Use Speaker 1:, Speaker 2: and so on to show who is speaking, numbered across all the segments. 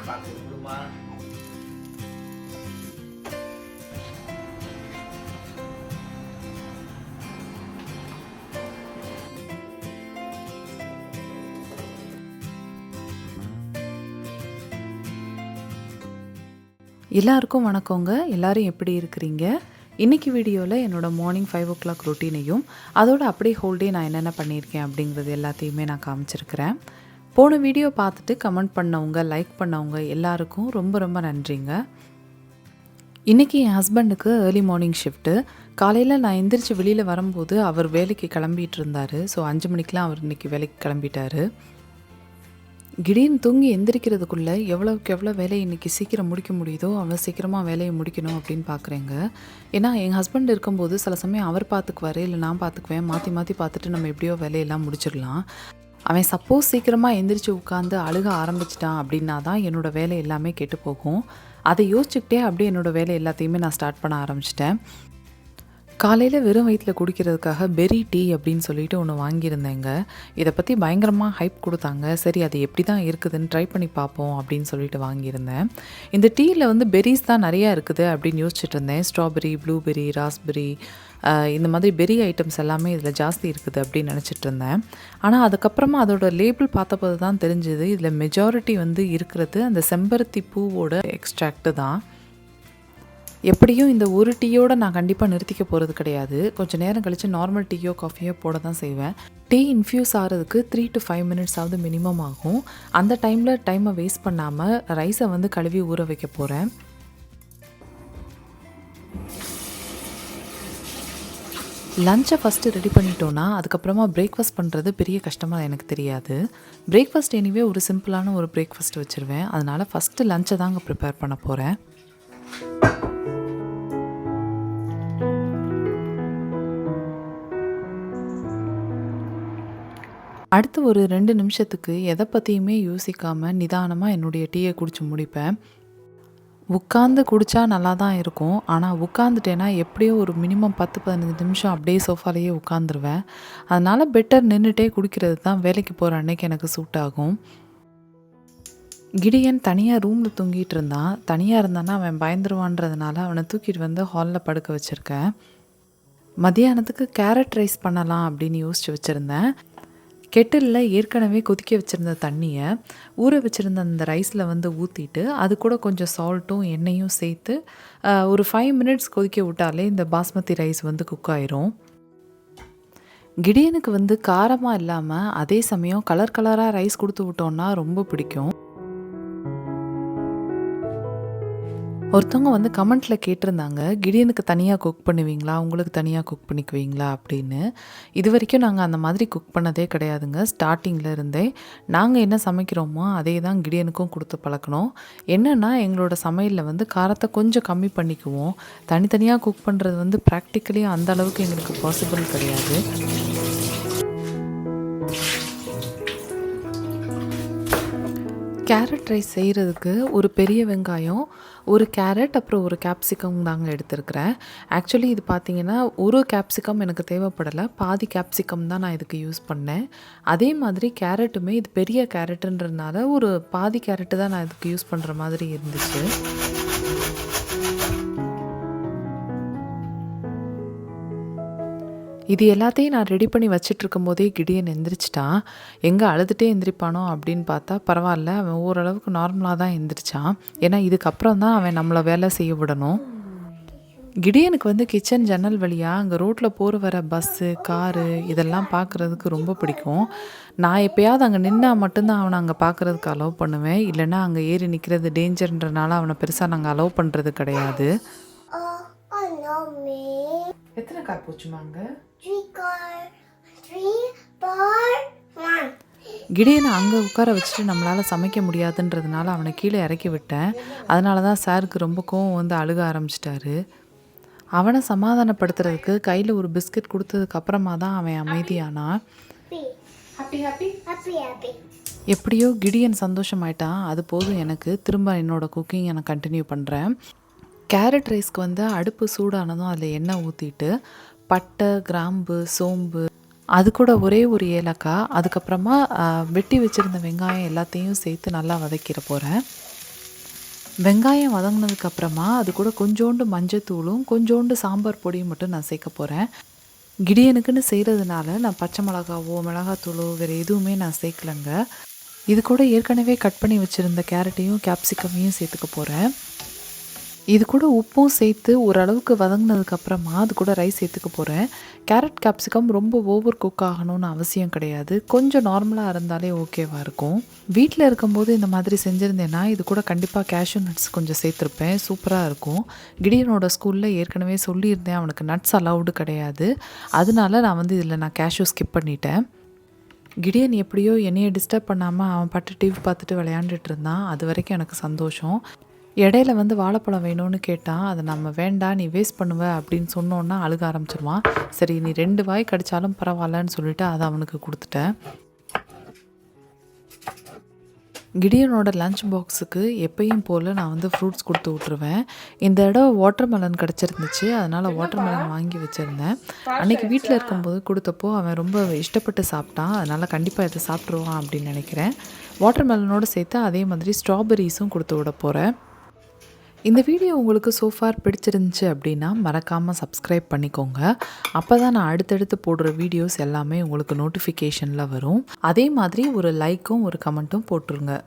Speaker 1: பார்த்து கொடுமா.
Speaker 2: எல்லாருக்கும் வணக்கங்க. எல்லோரும் எப்படி இருக்கிறீங்க? இன்றைக்கி வீடியோவில் என்னோடய மார்னிங் 5 o'clock ரொட்டீனையும் அதோட அப்படியே ஹோல் டே நான் என்னென்ன பண்ணியிருக்கேன் அப்படிங்கிறது எல்லாத்தையுமே நான் காமிச்சிருக்கிறேன். போன வீடியோ பார்த்துட்டு கமெண்ட் பண்ணவங்க, லைக் பண்ணவங்க எல்லாருக்கும் ரொம்ப ரொம்ப நன்றிங்க. இன்றைக்கி என் ஹஸ்பண்டுக்கு ஏர்லி மார்னிங் ஷிஃப்ட்டு. காலையில் நான் எந்திரிச்சு வெளியில் வரும்போது அவர் வேலைக்கு கிளம்பிகிட்டு இருந்தார். ஸோ 5 மணிக்கெலாம் அவர் இன்றைக்கி வேலைக்கு கிளம்பிட்டார். திடீர்னு தூங்கி எந்திரிக்கிறதுக்குள்ளே எவ்வளோக்கு எவ்வளோ வேலையை இன்றைக்கி சீக்கிரம் முடிக்க முடியுதோ அவ்வளோ சீக்கிரமாக வேலையை முடிக்கணும் அப்படின்னு பார்க்குறேங்க. ஏன்னா எங்கள் ஹஸ்பண்ட் இருக்கும்போது சில சமயம் அவர் பார்த்துக்குவார், இல்லை நான் பார்த்துக்குவேன். மாற்றி மாற்றி பார்த்துட்டு நம்ம எப்படியோ வேலையெல்லாம் முடிச்சிடலாம். அவன் சப்போஸ் சீக்கிரமாக எந்திரிச்சு உட்காந்து அழுக ஆரம்பிச்சிட்டான் அப்படின்னா தான் என்னோடய வேலை எல்லாமே கெட்டு போகும். அதை யோசிச்சுக்கிட்டே அப்படியே என்னோடய வேலை எல்லாத்தையுமே நான் ஸ்டார்ட் பண்ண ஆரம்பிச்சிட்டேன். காலையில் வெறும் வயிற்றில் குடிக்கிறதுக்காக பெரி டீ அப்படின்னு சொல்லிட்டு ஒன்று வாங்கியிருந்தேங்க. இதை பற்றி பயங்கரமாக ஹைப் கொடுத்தாங்க. சரி அது எப்படி தான் இருக்குதுன்னு ட்ரை பண்ணி பார்ப்போம் அப்படின்னு சொல்லிட்டு வாங்கியிருந்தேன். இந்த டீயில் வந்து பெரிஸ் தான் நிறையா இருக்குது அப்படின்னு யோசிச்சுட்டு இருந்தேன். ஸ்ட்ராபெரி, ப்ளூபெரி, ராஸ்பெரி, இந்த மாதிரி பெரி ஐட்டம்ஸ் எல்லாமே இதில் ஜாஸ்தி இருக்குது அப்படின்னு நினச்சிட்டு இருந்தேன். ஆனால் அதுக்கப்புறமா அதோட லேபிள் பார்த்தபோது தான் தெரிஞ்சுது இதில் மெஜாரிட்டி வந்து இருக்கிறது அந்த செம்பருத்தி பூவோட எக்ஸ்ட்ராக்ட்டு தான். எப்படியும் இந்த ஒரு டீயோடு நான் கண்டிப்பாக நிறுத்திக்க போகிறது கிடையாது. கொஞ்சம் நேரம் கழித்து நார்மல் டீயோ காஃபியோ போட தான் செய்வேன். டீ இன்ஃப்யூஸ் ஆகிறதுக்கு 3 to 5 minutes ஆகுது மினிமம் ஆகும். அந்த டைமை வேஸ்ட் பண்ணாமல் ரைஸை வந்து கழுவி ஊற வைக்க போகிறேன். லஞ்சை ஃபஸ்ட்டு ரெடி பண்ணிட்டோன்னா அதுக்கப்புறமா பிரேக்ஃபாஸ்ட் பண்ணுறது பெரிய கஷ்டமாக எனக்கு தெரியாது. பிரேக்ஃபாஸ்ட் எனிவே ஒரு சிம்பிளான ஒரு பிரேக்ஃபாஸ்ட் வச்சுருவேன். அதனால் ஃபஸ்ட்டு லஞ்சை தாங்க ப்ரிப்பேர் பண்ண போகிறேன். அடுத்து ஒரு 2 நிமிஷத்துக்கு எதை பற்றியுமே யோசிக்காமல் நிதானமாக என்னுடைய டீயை குடிச்சு முடிப்பேன். உட்காந்து குடித்தா நல்லா தான் இருக்கும். ஆனால் உட்காந்துட்டேன்னா எப்படியோ ஒரு மினிமம் 10-15 நிமிஷம் அப்படியே சோஃபாலேயே உட்காந்துருவேன். அதனால் பெட்டர் நின்றுட்டே குடிக்கிறது தான் வேலைக்கு போகிற அன்னைக்கு எனக்கு சூட் ஆகும். கிடியன் தனியாக ரூமில் தூங்கிட்டு இருந்தான். தனியாக இருந்தானா அவன் பயந்துருவான்றதுனால அவனை தூக்கிட்டு வந்து ஹாலில் படுக்க வச்சுருக்கேன். மத்தியானத்துக்கு கேரட் ரைஸ் பண்ணலாம் அப்படின்னு யோசித்து வச்சுருந்தேன். கெட்டிலில் ஏற்கனவே கொதிக்க வச்சுருந்த தண்ணியை ஊற வச்சுருந்த அந்த ரைஸில் வந்து ஊற்றிட்டு அது கூட கொஞ்சம் சால்ட்டும் எண்ணெயும் சேர்த்து ஒரு 5 minutes கொதிக்க விட்டாலே இந்த பாஸ்மதி ரைஸ் வந்து குக் ஆயிரும். கிடியனுக்கு வந்து காரமாக இல்லாமல் அதே சமயம் கலர் கலராக ரைஸ் கொடுத்து விட்டோன்னா ரொம்ப பிடிக்கும். ஒருத்தவங்க வந்து கமெண்ட்டில் கேட்டிருந்தாங்க, கிடியனுக்கு தனியாக குக் பண்ணுவீங்களா, உங்களுக்கு தனியாக குக் பண்ணிக்குவீங்களா அப்படின்னு. இது வரைக்கும் நாங்கள் அந்த மாதிரி குக் பண்ணதே கிடையாதுங்க. ஸ்டார்டிங்கில் இருந்தே நாங்கள் என்ன சமைக்கிறோமோ அதே தான் கிடியனுக்கும் கொடுத்து பழக்கணும். என்னென்னா எங்களோட சமையலில் வந்து காரத்தை கொஞ்சம் கம்மி பண்ணிக்குவோம். தனித்தனியாக குக் பண்ணுறது வந்து ப்ராக்டிக்கலி அந்த அளவுக்கு எங்களுக்கு பாசிபிள் கிடையாது. கேரட் ரைஸ் செய்கிறதுக்கு ஒரு பெரிய வெங்காயம், ஒரு கேரட், அப்புறம் ஒரு கேப்சிகம் தாங்க எடுத்துருக்கிறேன். ஆக்சுவலி இது பார்த்திங்கன்னா ஒரு கேப்சிகம் எனக்கு தேவைப்படலை, பாதி கேப்சிகம் தான் நான் இதுக்கு யூஸ் பண்ணேன். அதே மாதிரி கேரட்டுமே இது பெரிய கேரட்டுன்றதுனால ஒரு பாதி கேரட்டு தான் நான் இதுக்கு யூஸ் பண்ணுற மாதிரி இருந்துச்சு. இது எல்லாத்தையும் நான் ரெடி பண்ணி வச்சிட்ருக்கும் போதே கிடியன் எந்திரிச்சிட்டான். எங்கே அழுதுகிட்டே எந்திரிப்பானோ அப்படின்னு பார்த்தா பரவாயில்ல, அவன் ஓரளவுக்கு நார்மலாக தான் எந்திரிச்சான். ஏன்னா இதுக்கப்புறம் தான் அவன் நம்மளை வேலை செய்ய விடணும். கிடியனுக்கு வந்து கிச்சன் ஜன்னல் வழியாக அங்கே ரோட்டில் போகிற வர பஸ்ஸு, காரு இதெல்லாம் பார்க்குறதுக்கு ரொம்ப பிடிக்கும். நான் எப்போயாவது அங்கே நின்னால் மட்டும்தான் அவனை அங்கே பார்க்குறதுக்கு அலோவ் பண்ணுவேன். இல்லைன்னா அங்கே ஏறி நிற்கிறது டேஞ்சர்ன்றனால அவனை பெருசாக நாங்கள் அலோவ் பண்ணுறது கிடையாது. எத்தனை கார் போச்சுமாங்க?
Speaker 3: 3 car, 3 bar 1.
Speaker 2: கிடியனை அங்கே உட்கார வச்சுட்டு நம்மளால் சமைக்க முடியாதுன்றதுனால அவனை கீழே இறக்கி விட்டேன். அதனால தான் சாருக்கு ரொம்ப கோவம் வந்து அழுக ஆரம்பிச்சிட்டாரு. அவனை சமாதானப்படுத்துறதுக்கு கையில் ஒரு பிஸ்கட் கொடுத்ததுக்கு அப்புறமா தான் அவன் அமைதியானான். எப்படியோ கிடியன் சந்தோஷமாயிட்டான். அது போதும் எனக்கு. திரும்ப என்னோடய குக்கிங் நான் கண்டினியூ பண்ணுறேன். கேரட் ரைஸ்க்கு வந்து அடுப்பு சூடானதும் அதில் எண்ணெய் ஊற்றிட்டு பட்டை, கிராம்பு, சோம்பு, அது கூட ஒரே ஒரு ஏலக்காய், அதுக்கப்புறமா வெட்டி வச்சுருந்த வெங்காயம் எல்லாத்தையும் சேர்த்து நல்லா வதக்கிட போகிறேன். வெங்காயம் வதங்கினதுக்கப்புறமா அது கூட கொஞ்சோண்டு மஞ்சத்தூளும் கொஞ்சோண்டு சாம்பார் பொடியும் மட்டும் நான் சேர்க்க போகிறேன். கிடியனுக்குன்னு செய்கிறதுனால நான் பச்சை மிளகாவோ மிளகாத்தூளோ வேறு எதுவுமே நான் சேர்க்கலைங்க. இது கூட ஏற்கனவே கட் பண்ணி வச்சுருந்த கேரட்டையும் கேப்சிகமையும் சேர்த்துக்க போகிறேன். இது கூட உப்பும் சேர்த்து ஓரளவுக்கு வதங்கினதுக்கப்புறமா அது கூட ரைஸ் சேர்த்துக்க போகிறேன். கேரட் கேப்சிகம் ரொம்ப ஓவர் குக் ஆகணும்னு அவசியம் கிடையாது. கொஞ்சம் நார்மலாக இருந்தாலே ஓகேவாக இருக்கும். வீட்டில் இருக்கும்போது இந்த மாதிரி செஞ்சுருந்தேன்னா இது கூட கண்டிப்பாக கேஷ்யூ நட்ஸ் கொஞ்சம் சேர்த்துருப்பேன். சூப்பராக இருக்கும். கிடியனோட ஸ்கூலில் ஏற்கனவே சொல்லியிருந்தேன் அவனுக்கு நட்ஸ் அலவுடு கிடையாது. அதனால நான் இதில் கேஷ்யூ ஸ்கிப் பண்ணிட்டேன். கிடியன் எப்படியோ என்னையை டிஸ்டர்ப் பண்ணாமல் அவன் பாட்டு டிவி பார்த்துட்டு விளையாண்டுட்டு இருந்தான். அது வரைக்கும் எனக்கு சந்தோஷம். இடையில வாழைப்பழம் வேணும்னு கேட்டான். அதை நம்ம வேண்டாம் நீ வேஸ்ட் பண்ணுவ அப்படின்னு சொன்னோன்னா அழுக ஆரம்பிச்சிருவான். சரி நீ 2 வாய் கடிச்சாலும் பரவாயில்லன்னு சொல்லிட்டு அதை அவனுக்கு கொடுத்துட்டேன். கிடியனோட லஞ்ச் பாக்ஸுக்கு எப்பயும் போல் நான் ஃப்ரூட்ஸ் கொடுத்து விட்ருவேன். இந்த தடவை வாட்டர்மெலன் கிடச்சிருந்துச்சு. அதனால் வாட்டர்மெலன் வாங்கி வச்சுருந்தேன். அன்றைக்கி வீட்டில் இருக்கும்போது கொடுத்தப்போ அவன் ரொம்ப இஷ்டப்பட்டு சாப்பிட்டான். அதனால் கண்டிப்பாக இதை சாப்பிட்ருவான் அப்படின்னு நினைக்கிறேன். வாட்டர்மெலனோடு சேர்த்து அதே மாதிரி ஸ்ட்ராபெரிஸும் கொடுத்து விட போகிறேன். இந்த வீடியோ உங்களுக்கு சோஃபார் பிடிச்சிருந்துச்சு அப்படின்னா மறக்காமல் சப்ஸ்கிரைப் பண்ணிக்கோங்க. அப்போ தான் நான் அடுத்தடுத்து போடுற வீடியோஸ் எல்லாமே உங்களுக்கு நோட்டிஃபிகேஷனில் வரும். அதே மாதிரி ஒரு லைக்கும் ஒரு கமெண்ட்டும் போட்டுருங்க.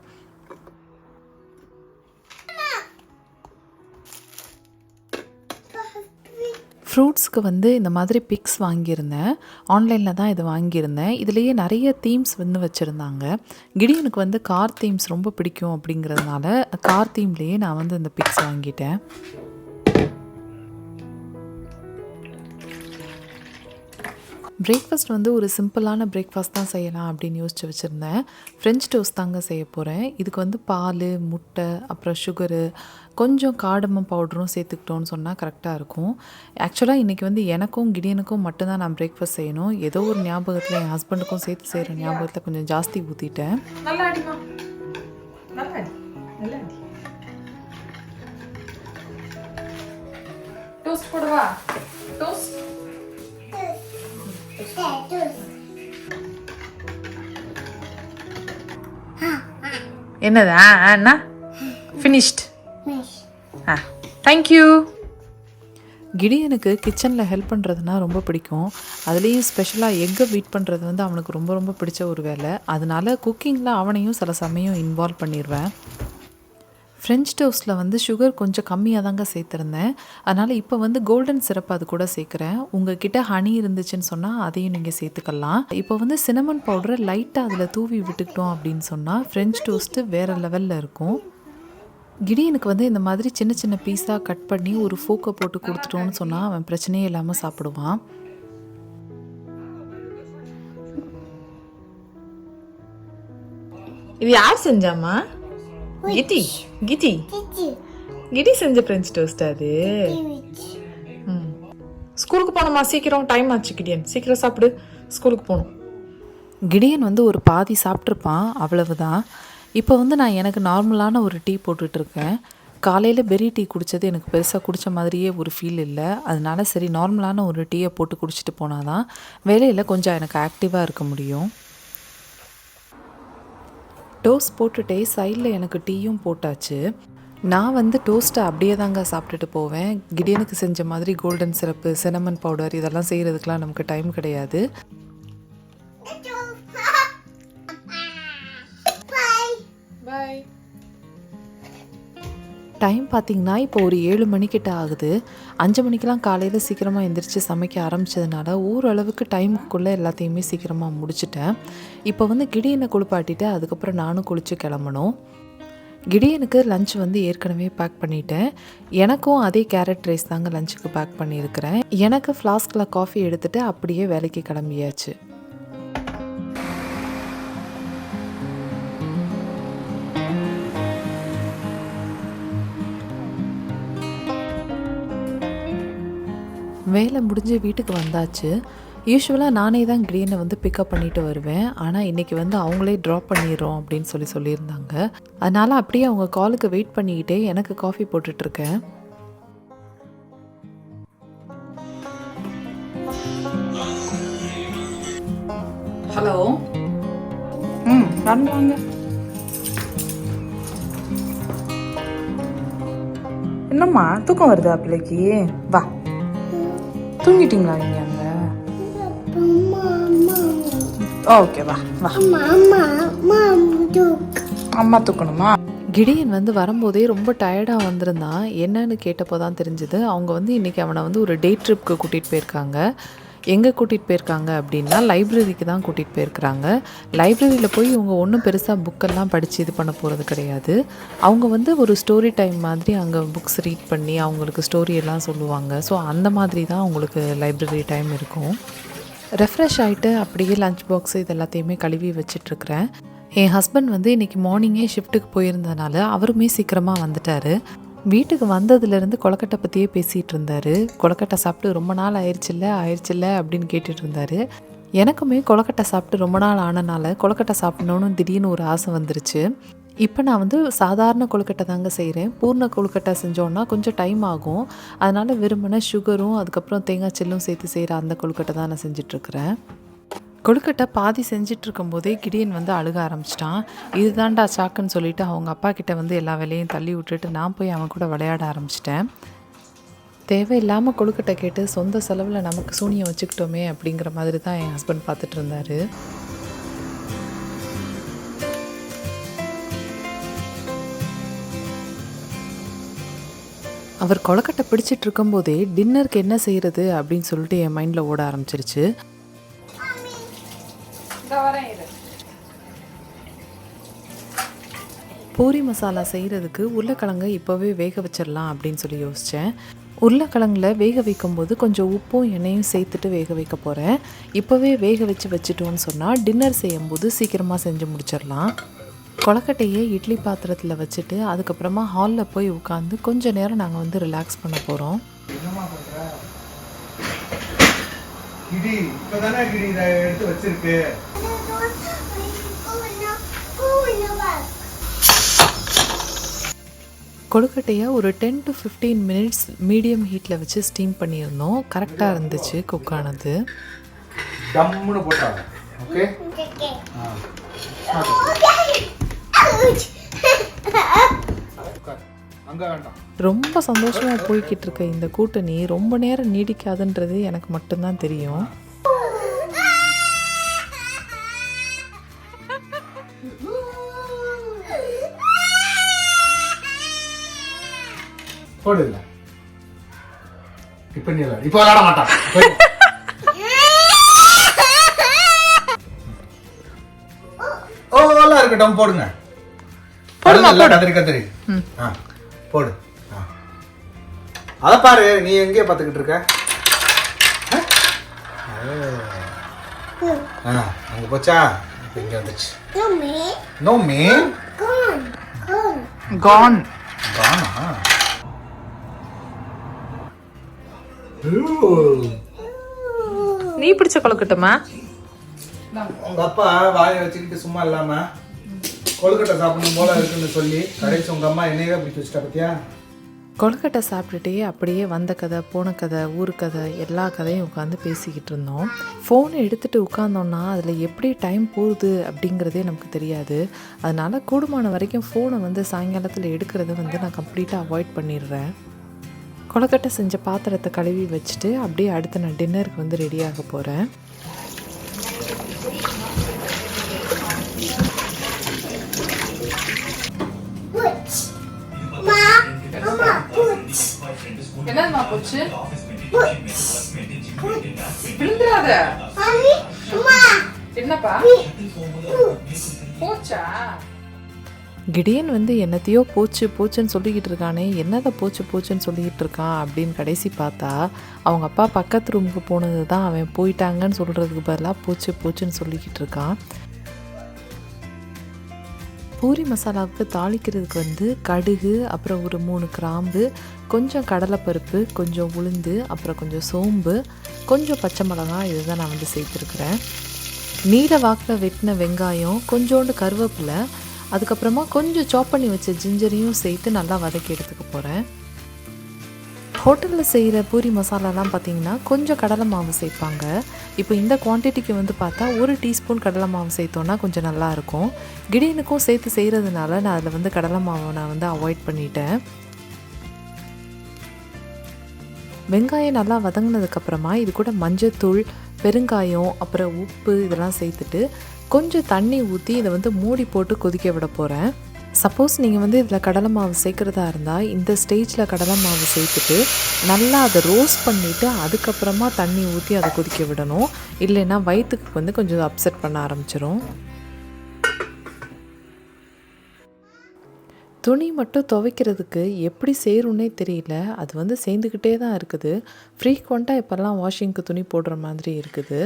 Speaker 2: ஃப்ரூட்ஸ்க்கு இந்த மாதிரி பிக்ஸ் வாங்கியிருந்தேன். ஆன்லைனில் தான் இது வாங்கியிருந்தேன். இதுலேயே நிறைய தீம்ஸ் வச்சுருந்தாங்க. கிடியனுக்கு கார் தீம்ஸ் ரொம்ப பிடிக்கும் அப்படிங்கிறதுனால கார் தீம்லேயே நான் இந்த பிக்ஸ் வாங்கிட்டேன். பிரேக்ஃபாஸ்ட் ஒரு சிம்பிளான பிரேக்ஃபாஸ்ட் தான் செய்யலாம் அப்படின்னு யோசிச்சு வச்சுருந்தேன். ஃப்ரெஞ்ச் டோஸ்ட் தாங்க செய்ய போகிறேன். இதுக்கு பால், முட்டை, அப்புறம் சுகரு, கொஞ்சம் காடமம் பவுடரும் சேர்த்துக்கிட்டோன்னு சொன்னால் கரெக்டாக இருக்கும். ஆக்சுவலாக இன்றைக்கி எனக்கும் கிடியனுக்கும் மட்டும்தான் நான் பிரேக்ஃபாஸ்ட் செய்யணும். ஏதோ ஒரு ஞாபகத்தில் என் ஹஸ்பண்டுக்கும் சேர்த்து செய்கிற ஞாபகத்தில் கொஞ்சம் ஜாஸ்தி ஊற்றிட்டேன். டோஸ்ட் போடுவா டோஸ்ட் என்னதா அண்ணா ஃபினிஷ்ட். தேங்க்யூ. கிடியனுக்கு கிச்சனில் ஹெல்ப் பண்ணுறதுனா ரொம்ப பிடிக்கும். அதுலேயும் ஸ்பெஷலாக எக்கை பீட் பண்ணுறது அவனுக்கு ரொம்ப ரொம்ப பிடிச்ச ஒரு வேலை. அதனால குக்கிங்கில் அவனையும் சில சமயம் இன்வால்வ் பண்ணிடுவேன். ஃப்ரெஞ்ச் டோஸ்ட்டில் சுகர் கொஞ்சம் கம்மியாக தாங்க சேர்த்துருந்தேன். அதனால் இப்போ கோல்டன் சிரப் அது கூட சேர்க்குறேன். உங்ககிட்ட ஹனி இருந்துச்சுன்னு சொன்னால் அதையும் நீங்கள் சேர்த்துக்கலாம். இப்போ சினமன் பவுடரை லைட்டாக அதில் தூவி விட்டுக்கிட்டோம் அப்படின்னு சொன்னால் ஃப்ரெஞ்ச் டோஸ்ட்டு வேறு லெவலில் இருக்கும். கிடியனுக்கு இந்த மாதிரி சின்ன சின்ன பீஸாக கட் பண்ணி ஒரு ஃபோக்கை போட்டு கொடுத்துட்டோன்னு சொன்னால் அவன் பிரச்சனையே இல்லாமல் சாப்பிடுவான். இது யார் செஞ்சாமா? கிட்டி கிட்டி கிட்டி செஞ்ச ஃப்ரெஞ்ச் டோஸ்ட் அது. ஸ்கூலுக்கு போகணுமா? சீக்கிரம் டைம் ஆச்சு கிடியன், சீக்கிரம் சாப்பிடு, ஸ்கூலுக்கு போகணும். கிடியன் ஒரு பாதி சாப்பிட்ருப்பான், அவ்வளவுதான். இப்போ நான் எனக்கு நார்மலான ஒரு டீ போட்டுட்ருக்கேன். காலையில் பெரி டீ குடித்தது எனக்கு பெருசாக குடித்த மாதிரியே ஒரு ஃபீல் இல்லை. அதனால சரி நார்மலான ஒரு டீயை போட்டு குடிச்சிட்டு போனால் தான் வேலையில் கொஞ்சம் எனக்கு ஆக்டிவாக இருக்க முடியும். டோஸ்ட் போட்டுட்டே சைடில் எனக்கு டீயும் போட்டாச்சு. நான் டோஸ்ட்டை அப்படியே தாங்க சாப்பிட்டுட்டு போவேன். கிடியனுக்கு செஞ்ச மாதிரி கோல்டன் சிரப்பு, சினமன் பவுடர் இதெல்லாம் செய்கிறதுக்கெலாம் நமக்கு டைம் கிடையாது. பாய். டைம் பார்த்திங்கன்னா இப்போ ஒரு 7 மணிக்கிட்ட ஆகுது. 5 மணிக்கெலாம் காலையில் சீக்கிரமாக எந்திரிச்சு சமைக்க ஆரம்பித்ததுனால ஓரளவுக்கு டைமுக்குள்ளே எல்லாத்தையுமே சீக்கிரமாக முடிச்சிட்டேன். இப்போ கிடியனை குளிப்பாட்டிட்டு அதுக்கப்புறம் நானும் குளித்து கிளம்பணும். கிடியனுக்கு லஞ்ச் ஏற்கனவே பேக் பண்ணிட்டேன். எனக்கும் அதே கேரட் ரைஸ் தாங்க லஞ்சுக்கு பேக் பண்ணியிருக்கிறேன். எனக்கு ஃப்ளாஸ்கில் காஃபி எடுத்துகிட்டு அப்படியே வேலைக்கு கிளம்பியாச்சு. வேலை முடிஞ்சு வீட்டுக்கு வந்தாச்சு. யூஸ்வலாக நானே தான் கிடியனை பிக்கப் பண்ணிட்டு வருவேன். ஆனால் இன்றைக்கி அவங்களே ட்ராப் பண்ணிடுறோம் அப்படின்னு சொல்லியிருந்தாங்க. அதனால் அப்படியே அவங்க காலுக்கு வெயிட் பண்ணிக்கிட்டே எனக்கு காஃபி போட்டுட்ருக்கேன். ஹலோ. வாங்க. என்னம்மா தூக்கம் வருதா பிள்ளைக்கு? வா, தூங்கிட்டீங்களா நீங்க அங்க? ஓகே, வா வா. அம்மா தூக்கணுமா? கிடியன் வந்து வரும்போதே ரொம்ப டயர்டாக வந்திருந்தான். என்னன்னு கேட்டப்போ தான் தெரிஞ்சுது, அவங்க வந்து இன்றைக்கி அவனை வந்து ஒரு டே ட்ரிப்க்கு கூட்டிகிட்டு போயிருக்காங்க. எங்கே கூட்டிகிட்டு போயிருக்காங்க அப்படின்னா லைப்ரரிக்கு தான் கூட்டிகிட்டு போயிருக்கிறாங்க. லைப்ரரியில் போய் இவங்க ஒன்றும் பெருசாக புக்கெல்லாம் படித்து இது பண்ண போகிறது கிடையாது. அவங்க வந்து ஒரு ஸ்டோரி டைம் மாதிரி அங்கே புக்ஸ் ரீட் பண்ணி அவங்களுக்கு ஸ்டோரி எல்லாம் சொல்லுவாங்க. ஸோ அந்த மாதிரி தான் அவங்களுக்கு லைப்ரரி டைம் இருக்கும். ரெஃப்ரெஷ் ஆகிட்டு அப்படியே லஞ்ச் பாக்ஸு இது எல்லாத்தையுமே கழுவி வச்சிட்ருக்கிறேன். என் ஹஸ்பண்ட் வந்து இன்றைக்கி மார்னிங்கே ஷிஃப்ட்டுக்கு போயிருந்தனால அவருமே சீக்கிரமாக வந்துட்டார். வீட்டுக்கு வந்ததுலேருந்து கொழுக்கட்டை பற்றியே பேசிகிட்டு இருந்தார். கொழுக்கட்டை சாப்பிட்டு ரொம்ப நாள் ஆயிடுச்சுல்ல அப்படின்னு கேட்டுட்டு இருந்தார். எனக்குமே கொழுக்கட்டை சாப்பிட்டு ரொம்ப நாள் ஆனனால கொழுக்கட்டை சாப்பிட்ணுன்னு திடீர்னு ஒரு ஆசை வந்துருச்சு. இப்போ நான் வந்து சாதாரண கொழுக்கட்டை தாங்க செய்கிறேன். பூர்ண கொழுக்கட்டை செஞ்சோன்னா கொஞ்சம் டைம் ஆகும். அதனால் வெறுமனே சுகரும் அதுக்கப்புறம் தேங்காய் செல்லும் சேர்த்து செய்கிற அந்த கொழுக்கட்டை தான் நான் செஞ்சிட்ருக்கிறேன். கொழுக்கட்டை பாதி செஞ்சிட்ருக்கும் போதே கிடியன் வந்து அழுக ஆரம்பிச்சிட்டான். இதுதான்டா சாக்குன்னு சொல்லிவிட்டு அவங்க அப்பா கிட்டே வந்து எல்லா வேலையும் தள்ளி விட்டுட்டு நான் போய் அவன் கூட விளையாட ஆரம்பிச்சிட்டேன். தேவையில்லாமல் கொழுக்கட்டை கேட்டு சொந்த செலவில் நமக்கு சூனியம் வச்சுக்கிட்டோமே அப்படிங்கிற மாதிரி தான் என் ஹஸ்பண்ட் பார்த்துட்டு இருந்தார். அவர் கொழுக்கட்டை பிடிச்சிட்டு இருக்கும்போதே டின்னருக்கு என்ன செய்கிறது அப்படின்னு சொல்லிட்டு என் மைண்டில் ஓட ஆரம்பிச்சிருச்சு. பூரி மசாலா செய்கிறதுக்கு உருளைக்கிழங்கு இப்போவே வேக வச்சிடலாம் அப்படின்னு சொல்லி யோசித்தேன். உருளைக்கிழங்குல வேக வைக்கும்போது கொஞ்சம் உப்பும் எண்ணெயும் சேர்த்துட்டு வேக வைக்க போகிறேன். இப்போவே வேக வச்சுட்டோன்னு சொன்னால் டின்னர் செய்யும்போது சீக்கிரமாக செஞ்சு முடிச்சிடலாம். கொழுக்கட்டையை இட்லி பாத்திரத்தில் வச்சுட்டு அதுக்கப்புறமா ஹாலில் போய் உட்காந்து கொஞ்சம் நேரம் நாங்கள் வந்து ரிலாக்ஸ் பண்ண போகிறோம். கொழுக்கட்டையை ஒரு 10 to 15 minutes மீடியம் ஹீட்டில் வச்சு ஸ்டீம் பண்ணியிருந்தோம். கரெக்டாக இருந்துச்சு குக் ஆனது. ரொம்ப சந்தோஷமாக போய்கிட்டு இருக்க இந்த கூட்டணி ரொம்ப நேரம் நீடிக்காதுன்றது எனக்கு மட்டும்தான் தெரியும்.
Speaker 1: போடுல இப்போ விளையாட மாட்டான். இருக்கட்டும், போடுங்க. கத்திரி போடு. அத பாரு, நீ எங்கே பாத்துக்கிட்டு இருக்க? அங்க போச்சா? இங்க வந்துச்சு. நோ மீ
Speaker 2: கான்.
Speaker 1: கானா?
Speaker 2: நீ பிடிச்ச கொழுக்கட்டுமா?
Speaker 1: உங்க அப்பா வாயை வச்சுக்கிட்டு சும்மா இல்லாம கொழுக்கட்டை சாப்பிடணும் போல இருக்குன்னு சொல்லி கடைசி உங்க அம்மா என்னையே பிடிச்சி வச்சுட்டா பத்தியா?
Speaker 2: கொழுக்கட்டை சாப்பிட்டுட்டே அப்படியே வந்த கதை, போன கதை, ஊர் கதை, எல்லா கதையும் உட்காந்து பேசிக்கிட்டு இருந்தோம். ஃபோனை எடுத்துகிட்டு உட்காந்தோன்னா அதில் எப்படி டைம் போகுது அப்படிங்கிறதே நமக்கு தெரியாது. அதனால் கூடுமான வரைக்கும் ஃபோனை வந்து சாயங்காலத்தில் எடுக்கிறத வந்து நான் கம்ப்ளீட்டாக அவாய்ட் பண்ணிடுறேன். கொழுக்கட்டை செஞ்ச பாத்திரத்தை கழுவி வச்சுட்டு அப்படியே அடுத்து நான் டின்னருக்கு வந்து ரெடியாக போகிறேன். என்னதுமா போச்சு? என்னப்பா போச்சா? கிடியன் வந்து என்னத்தையோ போச்சுன்னு சொல்லிக்கிட்டு இருக்கானே, என்னதை போச்சுன்னு சொல்லிக்கிட்டு இருக்கான் அப்படின்னு கடைசி பார்த்தா அவங்க அப்பா பக்கத்து ரூமுக்கு போனது தான் அவன் போயிட்டாங்கன்னு சொல்கிறதுக்கு பதிலாக போச்சுன்னு சொல்லிக்கிட்டு இருக்கான். பூரி மசாலாவுக்கு தாளிக்கிறதுக்கு வந்து கடுகு, அப்புறம் ஒரு 3 கிராம்பு, கொஞ்சம் கடலைப்பருப்பு, கொஞ்சம் உளுந்து, அப்புறம் கொஞ்சம் சோம்பு, கொஞ்சம் பச்சை மிளகாய், இதுதான் நான் வந்து சேர்த்துருக்குறேன். நீல வாக்கில் வெட்டின வெங்காயம், கொஞ்சோண்டு கருவேப்பிலை, அதுக்கப்புறமா கொஞ்சம் சாப் பண்ணி வச்ச ஜிஞ்சரையும் சேர்த்து நல்லா வதக்கி எடுத்துக்க போகிறேன். ஹோட்டலில் செய்கிற பூரி மசாலாலாம் பார்த்திங்கன்னா கொஞ்சம் கடலை மாவு சேர்ப்பாங்க. இப்போ இந்த குவான்டிட்டிக்கு வந்து பார்த்தா 1 டீஸ்பூன் கடலை மாவு சேர்த்தோன்னா கொஞ்சம் நல்லாயிருக்கும். கிடியனுக்கும் சேர்த்து செய்கிறதுனால நான் அதில் வந்து கடலை மாவை நான் வந்து அவாய்ட் பண்ணிட்டேன். வெங்காயம் நல்லா வதங்கினதுக்கப்புறமா இது கூட மஞ்சத்தூள், பெருங்காயம், அப்புறம் உப்பு இதெல்லாம் சேர்த்துட்டு கொஞ்சம் தண்ணி ஊற்றி இதை வந்து மூடி போட்டு கொதிக்க விட போகிறேன். சப்போஸ் நீங்கள் வந்து இதில் கடலை மாவு சேர்க்குறதா இருந்தால் இந்த ஸ்டேஜில் கடலை மாவு சேர்த்துட்டு நல்லா அதை ரோஸ்ட் பண்ணிவிட்டு அதுக்கப்புறமா தண்ணி ஊற்றி அதை கொதிக்க விடணும். இல்லைன்னா வயிற்றுக்கு வந்து கொஞ்சம் அப்செட் பண்ண ஆரம்பிச்சிரும். துணி மட்டும் துவைக்கிறதுக்கு எப்படி சேரும்னே தெரியல. அது வந்து சேர்ந்துக்கிட்டே தான் இருக்குது. ஃப்ரீக்வெண்ட்டாக இப்போல்லாம் வாஷிங்க்கு துணி போடுற மாதிரி இருக்குது.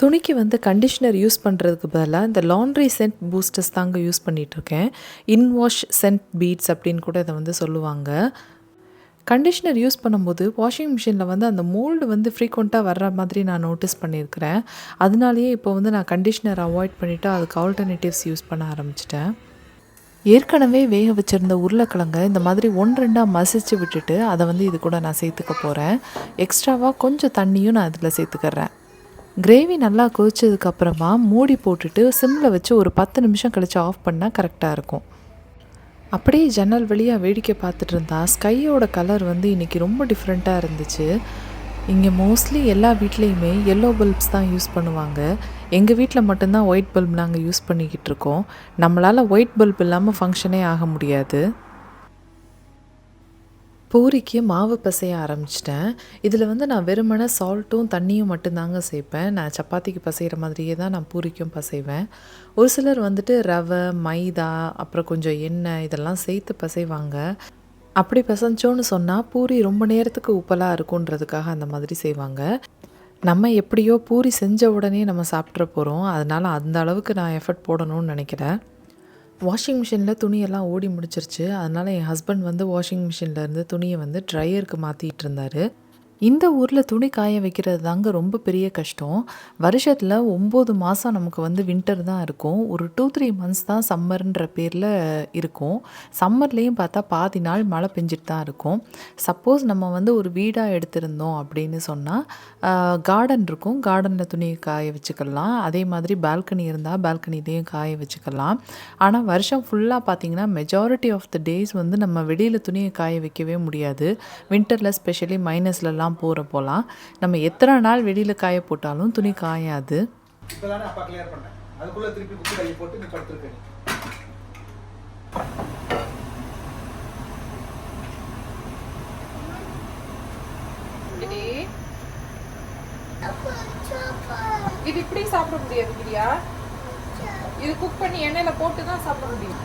Speaker 2: துணிக்கு வந்து கண்டிஷ்னர் யூஸ் பண்ணுறதுக்கு பதிலாக இந்த லாண்ட்ரி சென்ட் பூஸ்டர்ஸ் தாங்க யூஸ் பண்ணிகிட்ருக்கேன். இன்வாஷ் சென்ட் பீட்ஸ் அப்படின்னு கூட இதை வந்து சொல்லுவாங்க. கண்டிஷ்னர் யூஸ் பண்ணும்போது வாஷிங் மிஷினில் வந்து அந்த மோல்டு வந்து ஃப்ரீக்வெண்ட்டாக வர்ற மாதிரி நான் நோட்டீஸ் பண்ணியிருக்கிறேன். அதனாலேயே இப்போ வந்து நான் கண்டிஷ்னர் அவாய்ட் பண்ணிவிட்டு அதுக்கு ஆல்டர்னேட்டிவ்ஸ் யூஸ் பண்ண ஆரம்பிச்சிட்டேன். ஏற்கனவே வேக வச்சுருந்த உருளைக்கிழங்கை இந்த மாதிரி 1-2 மசிச்சு விட்டுட்டு அதை வந்து இது கூட நான் சேர்த்துக்க போகிறேன். எக்ஸ்ட்ராவாக கொஞ்சம் தண்ணியும் நான் இதில் சேர்த்துக்கிறேன். கிரேவி நல்லா கொதிச்சதுக்கப்புறமா மூடி போட்டுட்டு சிம்மில் வச்சு ஒரு 10 நிமிஷம் கழித்து ஆஃப் பண்ணால் கரெக்டாக இருக்கும். அப்படியே ஜன்னல் வழியாக வேடிக்கை பார்த்துட்டு இருந்தா ஸ்கையோட கலர் வந்து இன்றைக்கி ரொம்ப டிஃப்ரெண்ட்டாக இருந்துச்சு. இங்கே மோஸ்ட்லி எல்லா வீட்லேயுமே எல்லோ பல்ப்ஸ் தான் யூஸ் பண்ணுவாங்க. எங்கள் வீட்டில் மட்டும்தான் ஒயிட் பல்ப் நாங்கள் யூஸ் பண்ணிக்கிட்டு இருக்கோம். நம்மளால் ஒயிட் பல்ப் இல்லாமல் ஃபங்க்ஷனே ஆக முடியாது. பூரிக்கு மாவு பிசைய ஆரம்பிச்சிட்டேன். இதில் வந்து நான் வெறுமனே சால்ட்டும் தண்ணியும் மட்டும்தாங்க சேர்ப்பேன். நான் சப்பாத்திக்கு பிசைகிற மாதிரியே தான் நான் பூரிக்கும் பிசைவேன். ஒரு சிலர் வந்துட்டு ரவை, மைதா, அப்புறம் கொஞ்சம் எண்ணெய் இதெல்லாம் சேர்த்து பிசைவாங்க. அப்படி பிசைஞ்சோன்னு சொன்னால் பூரி ரொம்ப நேரத்துக்கு உப்பலாக இருக்குன்றதுக்காக அந்த மாதிரி செய்வாங்க. நம்ம எப்படியோ பூரி செஞ்ச உடனே நம்ம சாப்பிட்ற போகிறோம். அதனால் அந்த அளவுக்கு நான் எஃபர்ட் போடணும்னு நினைக்கிறேன். வாஷிங் மிஷினில் துணியெல்லாம் ஓடி முடிச்சிருச்சு. அதனால் என் ஹஸ்பண்ட் வந்து வாஷிங் மிஷின்லேருந்து துணியை வந்து ட்ரையருக்கு மாற்றிட்டு இருந்தார். இந்த ஊரில் துணி காய வைக்கிறது தாங்க ரொம்ப பெரிய கஷ்டம். வருஷத்தில் 9 மாதம் நமக்கு வந்து வின்டர் தான் இருக்கும். ஒரு 2-3 மந்த்ஸ் தான் சம்மர்ன்ற பேரில் இருக்கும். சம்மர்லேயும் பார்த்தா பாதி நாள் மழை பெஞ்சிட்டு தான் இருக்கும். சப்போஸ் நம்ம வந்து ஒரு வீடாக எடுத்திருந்தோம் அப்படின்னு சொன்னால் கார்டன் இருக்கும். கார்டனில் துணியை காய வச்சுக்கலாம். அதே மாதிரி பால்கனி இருந்தால் பால்கனிலேயும் காய வச்சுக்கலாம். ஆனால் வருஷம் ஃபுல்லாக பார்த்திங்கன்னா மெஜாரிட்டி ஆஃப் த டேஸ் வந்து நம்ம வெளியில் துணியை காய வைக்கவே முடியாது. வின்டரில் ஸ்பெஷலி மைனஸ்லலாம் போகிறப்போலாம் நம்ம எத்தனை நாள் வெளியில் காய போட்டாலும் துணி காயாது.
Speaker 1: இப்போதானே அப்பா கிளியர் பண்ணேன். அதுக்குள்ளே திருப்பி குத்து கையை போட்டு நீ படுத்துருக்க.
Speaker 2: இது இப்படி சாப்பிட முடியாது பிரியா. இது குக் பண்ணி எண்ணெயில போட்டு தான் சாப்பிட முடியும்.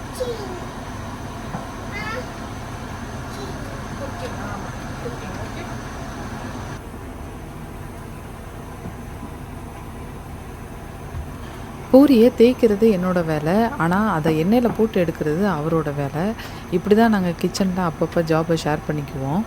Speaker 2: பூரியை தேய்க்கிறது என்னோட வேலை. ஆனால் அதை எண்ணெயில் போட்டு எடுக்கிறது அவரோட வேலை. இப்படி தான் நாங்கள் கிச்சனில் அப்பப்போ ஜாபை ஷேர் பண்ணிக்குவோம்.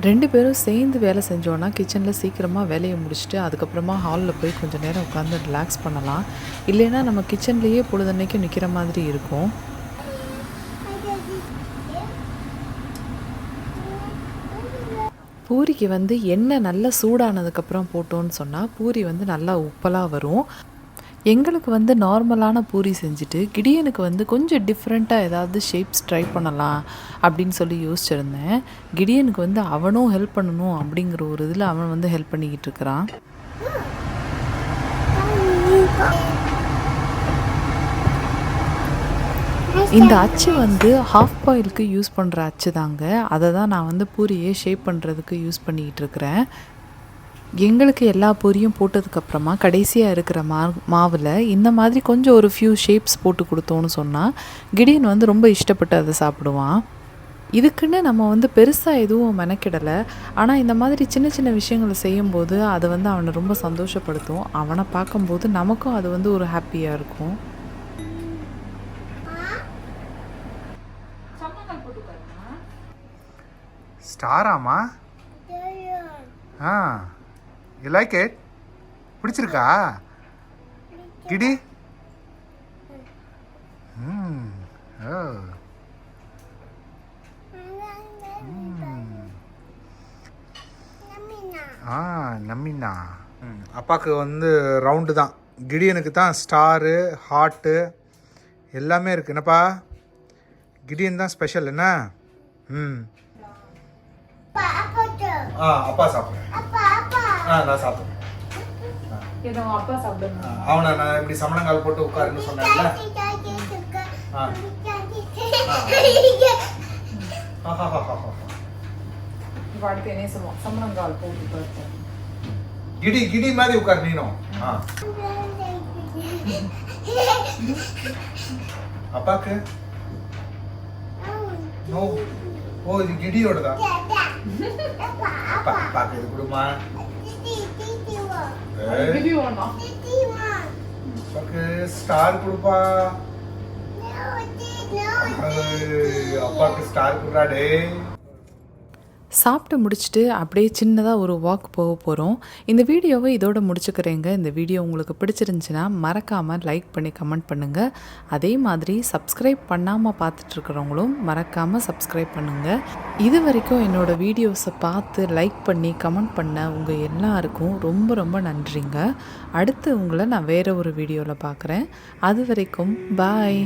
Speaker 2: ரெண்டு பேரும் சேர்ந்து வேலை செஞ்சோன்னா கிச்சனில் சீக்கிரமாக வேலையை முடிச்சுட்டு அதுக்கப்புறமா ஹாலில் போய் கொஞ்சம் நேரம் உட்காந்து ரிலாக்ஸ் பண்ணலாம். இல்லைன்னா நம்ம கிச்சன்லேயே பொழுதன்னைக்கும் நிற்கிற மாதிரி இருக்கும். பூரிக்கு வந்து எண்ணெய் நல்லா சூடானதுக்கப்புறம் போட்டோன்னு சொன்னால் பூரி வந்து நல்லா உப்பலாக வரும். எங்களுக்கு வந்து நார்மலான பூரி செஞ்சுட்டு கிடியனுக்கு வந்து கொஞ்சம் டிஃப்ரெண்ட்டாக ஏதாவது ஷேப்ஸ் ட்ரை பண்ணலாம் அப்படின்னு சொல்லி யோசிச்சுருந்தேன். கிடியனுக்கு வந்து அவனும் ஹெல்ப் பண்ணணும் அப்படிங்கிற ஒரு இதில் அவன் வந்து ஹெல்ப் பண்ணிக்கிட்டு இருக்கிறான். இந்த அச்சு வந்து ஹாஃப் பாயிலுக்கு யூஸ் பண்ணுற அச்சு தாங்க. அதை தான் நான் வந்து பூரியை ஷேப் பண்ணுறதுக்கு யூஸ் பண்ணிக்கிட்டு இருக்கிறேன். எங்களுக்கு எல்லா பூரியும் போட்டதுக்கப்புறமா கடைசியாக இருக்கிற மாவில் இந்த மாதிரி கொஞ்சம் ஒரு ஃபியூ ஷேப்ஸ் போட்டு கொடுத்தோன்னு சொன்னால் கிடியன் வந்து ரொம்ப இஷ்டப்பட்டு அதை சாப்பிடுவான். இதுக்குன்னு நம்ம வந்து பெருசாக எதுவும் மெனக்கிடலை. ஆனால் இந்த மாதிரி சின்ன சின்ன விஷயங்களை செய்யும்போது அது வந்து அவனை ரொம்ப சந்தோஷப்படுத்தும். அவனை பார்க்கும்போது நமக்கும் அது வந்து ஒரு ஹாப்பியாக இருக்கும்.
Speaker 1: ஸ்டாராமா? You like it? பிடிச்சிருக்கா கிடி? நம்மினா அப்பாவுக்கு வந்து ரவுண்டு தான், கிடியனுக்கு தான் ஸ்டாரு, ஹார்ட்டு, எல்லாமே இருக்கு என்னப்பா. கிடியன் தான் ஸ்பெஷல் என்ன? ம். அப்பா சாப்பிட்றேன். நான் சாப்பிட்றேன்.
Speaker 2: அப்பா சாப்பிடுங்க.
Speaker 1: அவனை நான் இப்படி சமணங்கால் போட்டு உட்காருன்னு சொன்னேன்ல.
Speaker 2: அடுத்து என்ன சொல்லுவோம்? சமணங்கால் போட்டு
Speaker 1: கிடி கிடி மாதிரி உட்கார் நீனும். அப்பாக்கு ஓ இது கிடியோடதா? அப்பாக்கு இது கொடுமா. அப்பாக்கு ஸ்டார் கொடுப்பா. அப்பாக்கு ஸ்டார் கொடுறா டே.
Speaker 2: சாப்பிட்டு முடிச்சுட்டு அப்படியே சின்னதாக ஒரு வாக் போக போகிறோம். இந்த வீடியோவை இதோட முடிச்சுக்கிறேங்க. இந்த வீடியோ உங்களுக்கு பிடிச்சிருந்துச்சுன்னா மறக்காமல் லைக் பண்ணி கமெண்ட் பண்ணுங்கள். அதே மாதிரி சப்ஸ்கிரைப் பண்ணாமல் பார்த்துட்ருக்கிறவங்களும் மறக்காமல் சப்ஸ்கிரைப் பண்ணுங்கள். இது வரைக்கும் என்னோடய வீடியோஸை பார்த்து லைக் பண்ணி கமெண்ட் பண்ண உங்கள் எல்லாருக்கும் ரொம்ப ரொம்ப நன்றிங்க. அடுத்து உங்களை நான் வேறு ஒரு வீடியோவில் பார்க்குறேன். அது வரைக்கும் பாய்.